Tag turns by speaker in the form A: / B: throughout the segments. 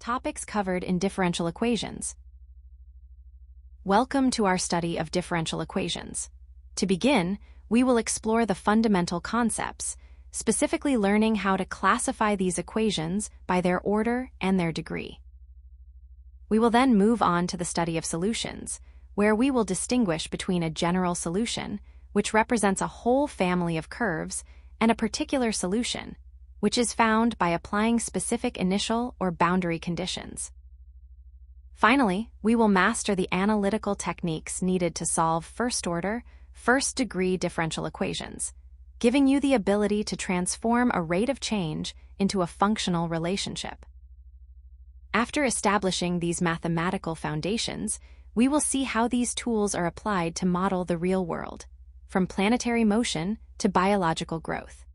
A: Topics covered in differential equations. Welcome to our study of differential equations. To begin, we will explore the fundamental concepts, specifically learning how to classify these equations by their order and their degree. We will then move on to the study of solutions, where we will distinguish between a general solution, which represents a whole family of curves, and a particular solution, which is found by applying specific initial or boundary conditions. Finally, we will master the analytical techniques needed to solve first-order, first-degree differential equations, giving you the ability to transform a rate of change into a functional relationship. After establishing these mathematical foundations, we will see how these tools are applied to model the real world, from planetary motion to biological growth.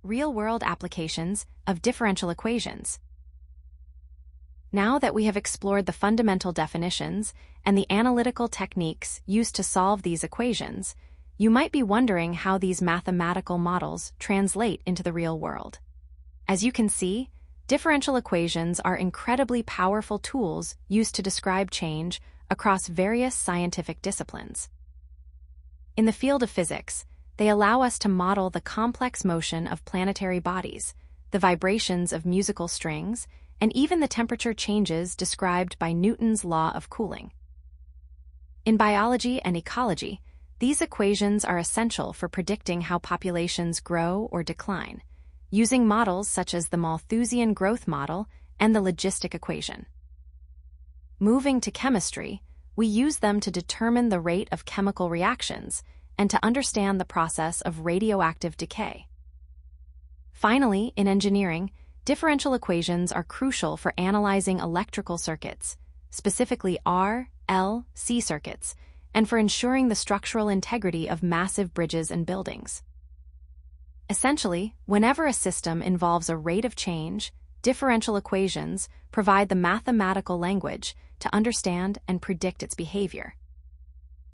A: Real-world applications of differential equations. Now that we have explored the fundamental definitions and the analytical techniques used to solve these equations, you might be wondering how these mathematical models translate into the real world. As you can see, differential equations are incredibly powerful tools used to describe change across various scientific disciplines. In the field of physics, they allow us to model the complex motion of planetary bodies, the vibrations of musical strings, and even the temperature changes described by Newton's law of cooling. In biology and ecology, these equations are essential for predicting how populations grow or decline, using models such as the Malthusian growth model and the logistic equation. Moving to chemistry, we use them to determine the rate of chemical reactions and to understand the process of radioactive decay. Finally, in engineering, differential equations are crucial for analyzing electrical circuits, specifically R, L, C circuits, and for ensuring the structural integrity of massive bridges and buildings. Essentially, whenever a system involves a rate of change, differential equations provide the mathematical language to understand and predict its behavior.